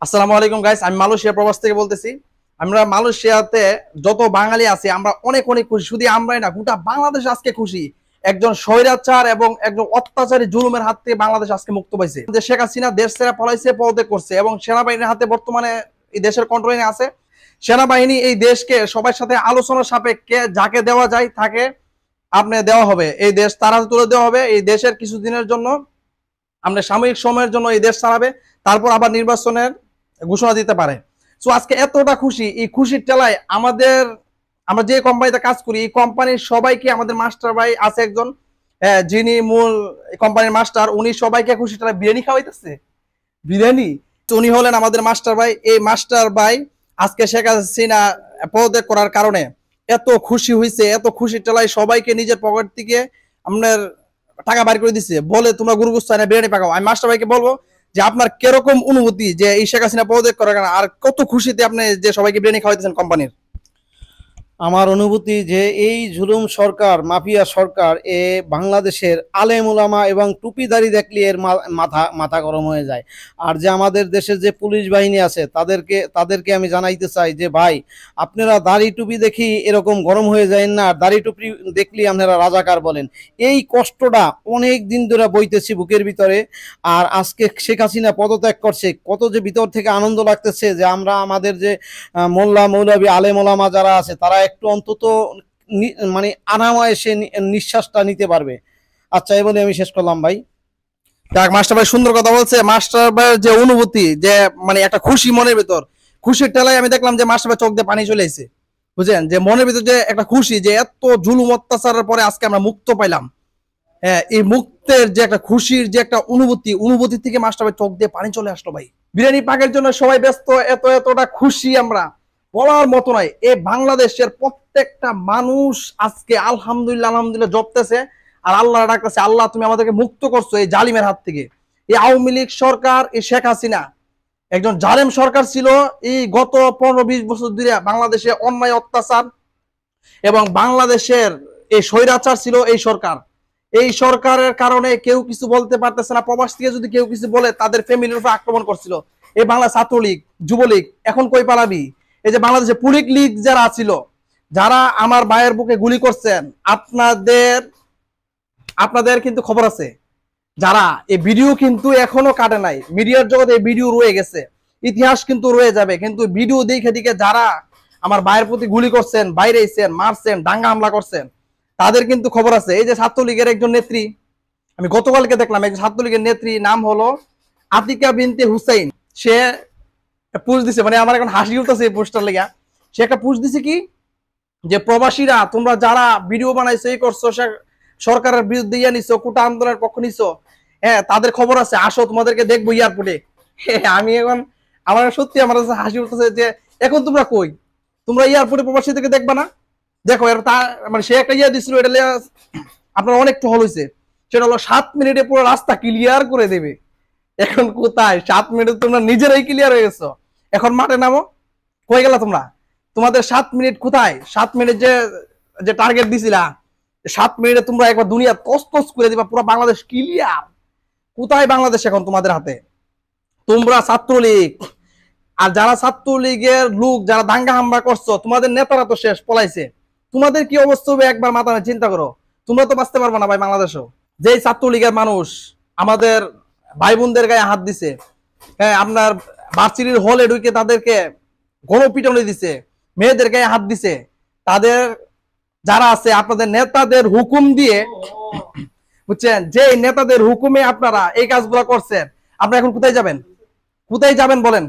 আসসালামু আলাইকুম গাইস, আমি মালয়েশিয়া প্রবাস থেকে বলতেছি। আমরা মালয়েশিয়াতে যত বাঙালি আছি আমরা অনেক অনেক খুশি। শুধু আমরাই না, গোটা বাংলাদেশ আজকে খুশি। একজন স্বৈরাচার এবং একজন অত্যাচারী জুলুমের হাত থেকে বাংলাদেশ আজকে মুক্ত পাইছে। যে শেখ হাসিনা দেশ ছেড়ে পলাইছে, পদত্যাগ করছে এবং সেনাবাহিনীর হাতে বর্তমানে এই দেশের কন্ট্রোলে আছে। সেনাবাহিনী এই দেশকে সবার সাথে আলোচনা সাপেক্ষে যাকে দেওয়া যায় তাকে আপনি দেওয়া হবে। এই দেশ তারা তুলে দেওয়া হবে। এই দেশের কিছুদিনের জন্য আমরা সাময়িক সময়ের জন্য এই দেশ চালাবে, তারপর আবার নির্বাচনের ঘোষণা দিতে পারে। সো আজকে এতটা খুশি, এই খুশির টেলায় আমরা যে কোম্পানিতে কাজ করি এই কোম্পানির সবাইকে, আমাদের মাস্টার ভাই আছে একজন, যিনি মূল কোম্পানির মাস্টার, উনি সবাইকে খুশি টেলায় বিরিয়ানি খাওয়াইতেছে। বিরিয়ানি তো উনি হলেন আমাদের মাস্টার ভাই। এই মাস্টার ভাই আজকে শেখ হাসিনা পদত্যাগ করার কারণে এত খুশি হয়েছে, এত খুশির টেলায় সবাইকে নিজের পকেট থেকে আপনার টাকা বাইর করে দিচ্ছে, বলে তোমরা গরুগোস্ত না বিরিয়ানি পাকাও। আমি মাস্টার ভাইকে বলবো যে আপনার কিরকম অনুভূতি যে এই শেখ হাসিনা পদত্যাগ করার কারণে, আর কত খুশিতে আপনি যে সবাইকে বিরিয়ানি খাওয়াইতেছেন কোম্পানির। আমার অনুভূতি যে এই জুলুম সরকার, মাফিয়া সরকার বাংলাদেশের আলেম ওলামা এবং টুপিদারি দেখলে এর মাথা মাথা গরম হয়ে যায়। আর যে আমাদের দেশের যে পুলিশ বাহিনী আছে তাদেরকে আমি জানাইতে চাই যে ভাই, আপনারা দাড়ি টুপি দেখি এরকম গরম হয়ে যায় না, আর দাড়ি টুপি দেখলি আপনারা রাজাকার বলেন। এই কষ্টটা অনেক দিন ধরে বইতেছি বুকের ভিতরে। আর আজকে শেখ হাসিনা পদত্যাগ করছে, কত যে ভিতর থেকে আনন্দ লাগতেছে যে আমরা আমাদের যে মোল্লা মৌলবী আলেম ওলামা যারা আছে তারা একটু অন্তত মানে আরামে সে নিঃশ্বাসটা নিতে পারবে। আচ্ছা, এই বলে আমি শেষ করলাম ভাই। যাক, মাস্টার ভাই সুন্দর কথা বলছে। মাস্টার ভাইয়ের যে অনুভূতি, যে মানে একটা খুশি মনের ভিতর, খুশির টেলায় আমি দেখলাম যে মাস্টার ভাই চোখ দিয়ে পানি চলে এসেছে। বুঝলেন যে মনের ভিতর যে একটা খুশি, যে এত জুলুম অত্যাচারের পরে আজকে আমরা মুক্ত পাইলাম। হ্যাঁ, এই মুক্তের যে একটা খুশির যে একটা অনুভূতি থেকে মাস্টার ভাই চোখ দিয়ে পানি চলে আসলো ভাই। বিরিয়ানি পাকের জন্য সবাই ব্যস্ত, এতটা খুশি আমরা বলার মতো নয়। এই বাংলাদেশের প্রত্যেকটা মানুষ আজকে আলহামদুলিল্লাহ আলহামদুলিল্লাহ জপতেছে আর আল্লাহ ডাকতেছে, আল্লাহ তুমি আমাদেরকে মুক্ত করছো এই জালিমের হাত থেকে। এই আওয়ামী লীগ সরকার, এই শেখ হাসিনা একজন জালেম সরকার ছিল। এই গত 15-20 বছর ধরে বাংলাদেশে অন্যায় অত্যাচার এবং বাংলাদেশের এই স্বৈরাচার ছিল এই সরকার। এই সরকারের কারণে কেউ কিছু বলতে পারতেছে না। প্রবাস থেকে যদি কেউ কিছু বলে তাদের ফ্যামিলির উপর আক্রমণ করছিল। এই বাংলা ছাত্রলীগ, যুবলীগ, এখন কই পালাবি? এই যে বাংলাদেশে পুলিশ লীগ যারা ছিল, যারা আমার ভাইয়ের বুকে গুলি করছেন, আপনাদের কিন্তু খবর আছে। যারা এই ভিডিও কিন্তু এখনো কাটে নাই, মিডিয়ার জগতে এই ভিডিও রয়ে গেছে, ইতিহাস কিন্তু রয়ে যাবে। কিন্তু ভিডিও দেখে দেখে যারা আমার ভাইয়ের প্রতি গুলি করছেন, বাইরে এসেছেন, মারছেন, দাঙ্গা হামলা করছেন, তাদের কিন্তু খবর আছে। এই যে ছাত্রলীগের একজন নেত্রী, আমি গতকালকে দেখলাম, একজন ছাত্রলীগের নেত্রী, নাম হলো আতিকা বিনতে হুসাইন, সে পোস্ট দিছে, মানে আমার এখন হাসি উঠতেছে এই পোস্টার লেগা। সে একটা পোস্ট দিছে কি, যে প্রবাসীরা তোমরা যারা ভিডিও বানাইছো, এই করছো, সরকারের বিরুদ্ধে ইয়ে নিছো, কোটা আন্দোলনের পক্ষ নিছো, হ্যাঁ তাদের খবর আছে, আসো তোমাদেরকে দেখবো এয়ারপোর্টে। আমি এখন আমার সত্যি আমার কাছে হাসি উঠতেছে যে এখন তোমরা কই, তোমরা এয়ারপোর্টে প্রবাসীদেরকে দেখবা না? দেখো মানে সে একটা ইয়ে দিছিল, এটা আপনার অনেক টহল হয়েছে। সেটা হলো 7 মিনিটে পুরো রাস্তা ক্লিয়ার করে দেবে। এখন কোথায় 7 মিনিটে তোমরা নিজেরাই ক্লিয়ার হয়ে গেছো। এখন মাঠে নামো। কই গেলা তোমরা? তোমাদের 7 মিনিট কোথায়? 7 মিনিট যে যে টার্গেট দিছিলা, 7 মিনিটে তোমরা একবার দুনিয়া তস করে দিবা, পুরো বাংলাদেশ ক্লিয়ার। কোথায় বাংলাদেশ এখন তোমাদের হাতে? তোমরা ছাত্রলীগ, আর যারা ছাত্রলীগের লোক যারা দাঙ্গা হামলা করছো, তোমাদের নেতারা তো শেষ, পলাইছে। তোমাদের কি অবস্থা হবে একবার মাথা চিন্তা করো। তোমরা তো বাঁচতে পারবে না ভাই বাংলাদেশও। যেই ছাত্রলীগের মানুষ আমাদের ভাই বোনদের গায়ে হাত দিছে, হ্যাঁ আপনার ভার্সিটির হলে ঢুকে তাদেরকে গণপিটুনি দিছে, মেয়েদের গায়ে হাত দিছে, তাদের যারা আছে আপনাদের নেতাদের হুকুম দিয়ে, বুঝছেন, যে নেতাদের হুকুমে আপনারা এই কাজগুলো করছেন, আপনারা এখন কোথায় যাবেন? কোথায় যাবেন বলেন?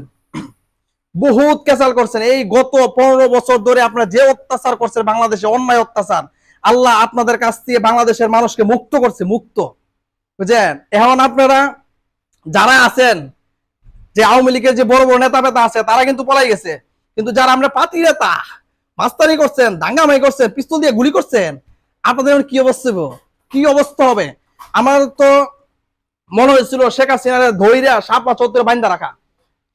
বহুত কেসাল করছেন। এই গত 15 বছর ধরে আপনারা যে অত্যাচার করছেন বাংলাদেশে, অন্যায় অত্যাচার, আল্লাহ আপনাদের কাছ থেকে বাংলাদেশের মানুষকে মুক্ত করছে, মুক্ত। বুঝছেন, এখন আপনারা যারা আছেন, যে আওয়ামী লীগের যে বড় বড় নেতা পেতা আছে, তারা কিন্তু পলাই গেছে। কিন্তু যারা আমরা পাতি নেতা, মাস্তানি করছেন, দাঙ্গামাই করছেন, পিস্তল দিয়ে গুলি করছেন, আপনাদের কি অবস্থা হবে? কি অবস্থা হবে? আমার তো মনে হয়েছিল শেখ হাসিনার ধৈর্য শাপলা চত্বরে বাইন্দা রাখা।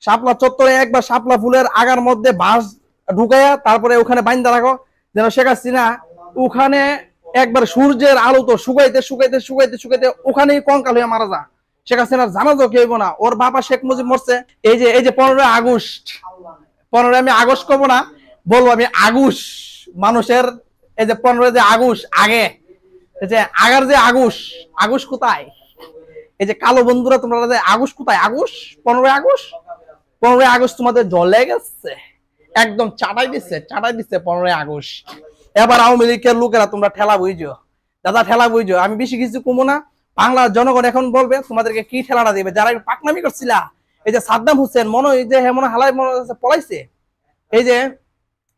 শাপলা চত্বরে একবার শাপলা ফুলের আগার মধ্যে বাঁশ ঢুকাইয়া তারপরে ওখানে বাইন্দা রাখো, যেন শেখ হাসিনা ওখানে একবার সূর্যের আলো তো শুকাইতে শুকাইতে শুকাইতে শুকাইতে ওখানেই কঙ্কাল হয়ে মারা যায়। শেখ হাসিনার জানাজা কেউ হইব না। ওর বাবা শেখ মুজিব মরছে এই যে 15 আগস্ট, 15 আমি আগস্ট করবো না, বলবো আমি আগুস। মানুষের এই যে 15 যে আগুস আগে, এই যে আগার যে আগুস কোথায়? এই যে কালো বন্ধুরা তোমরা যে আগুস কোথায়? আগুস 15 আগস্ট, 15 আগস্ট তোমাদের জ্বলে গেছে, একদম চাটাই দিচ্ছে 15 আগস্ট। এবার আওয়ামী লীগের লোকেরা তোমরা ঠেলা বুঝছো, দাদা ঠেলা বুঝছো। আমি বেশি কিছু কমো না, বাংলার জনগণ এখন বলবে তোমাদেরকে কি ঠেলাটা দিবে। যারা পাকনামি করছিলা, এই যে সাদ্দাম হোসেন মনে হয় যে মনে হালাই মনে পলাইছে, এই যে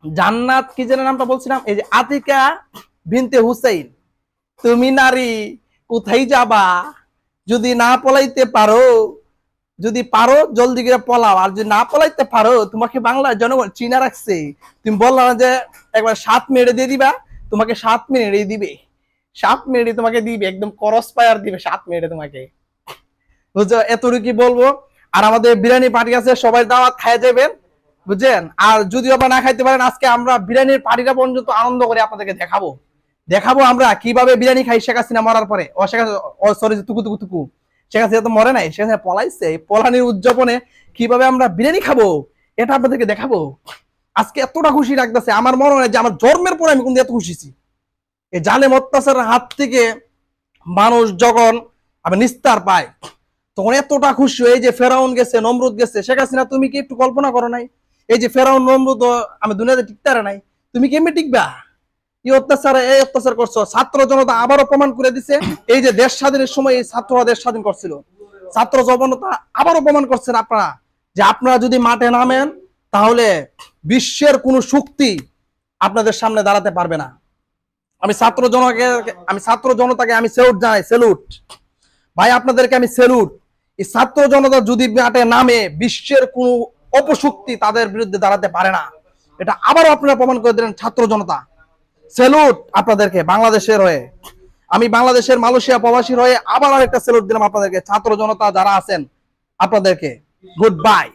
জান্নাত কি যেন নামটা বলছিলাম, এই যে আতিকা বিনতে হুসাইন, তুমি নারী কোথায় যাবা? যদি না পলাইতে পারো, যদি পারো জলদি করে পলাও, আর যদি না পলাইতে পারো তোমাকে বাংলার জনগণ চিনা রাখছে। তুমি বললা না যে একবার 7 মিনিটে দিয়ে দিবা, তোমাকে 7 মিনিটে দিবে, 7 মিনিটে তোমাকে দিবে, একদম ক্রস ফায়ার দিবে 7 মিনিটে তোমাকে, বুঝছো? এতটুকু কি বলবো। আর আমাদের বিরিয়ানি পার্টি আছে, সবাই দাওয়াত খাইয়ে যাবেন, বুঝছেন? আর যদি আবার না খাইতে পারেন, আজকে আমরা বিরিয়ানির পার্টিটা পর্যন্ত আনন্দ করে আপনাদেরকে দেখাবো আমরা কিভাবে বিরিয়ানি খাই শেখ হাসিনা মরার পরে। ও শেখ সরি তুকু শেখ হাসিনা তো মরে নাই, শেখ হাসিনা পলাইছে। পলানির উদযাপনে কিভাবে আমরা বিরিয়ানি খাবো এটা আপনাদেরকে দেখাবো। আজকে এতটা খুশি লাগতেছে, আমার মনে হয় যে আমার জন্মের পরে আমি কোনদিন এত খুশিছি। এই জালেম অত্যাচারের হাত থেকে মানুষ যখন আমি নিস্তার পায়, তখন এতটা খুশি। এই যে ফেরাউন গেছে, নমরুদ গেছে, শেখ হাসিনা তুমি কি একটু কল্পনা করো নাই? এই যে ফেরাউন নমরুদ আমি দুনিয়াতে টিকতে নাই, তুমি কেমনি টিকবা? এই অত্যাচার করছো। ছাত্র জনতা আবারও প্রমাণ করে দিছে, এই যে দেশ স্বাধীনের সময় এই ছাত্ররা দেশ স্বাধীন করছিল, ছাত্র জনতা আবারও প্রমাণ করছেন আপনারা যে আপনারা যদি মাঠে নামেন তাহলে বিশ্বের কোন শক্তি আপনাদের সামনে দাঁড়াতে পারবে না। আমি ছাত্র জনতাকে আমি স্যালুট জানাই, স্যালুট ভাই, আপনাদেরকে আমি স্যালুট। এই ছাত্র জনতা যদি মাঠে নামে, বিশ্বের কোন অপশক্তি তাদের বিরুদ্ধে দাঁড়াতে পারে না। এটা আবারও আপনারা প্রমাণ করে দিলেন ছাত্র জনতা। স্যালুট আপনাদেরকে বাংলাদেশের হয়ে। আমি বাংলাদেশের মালয়েশিয়া প্রবাসীর হয়ে আবার আরেকটা স্যালুট দিলাম আপনাদেরকে। ছাত্র জনতা যারা আছেন আপনাদেরকে গুড বাই।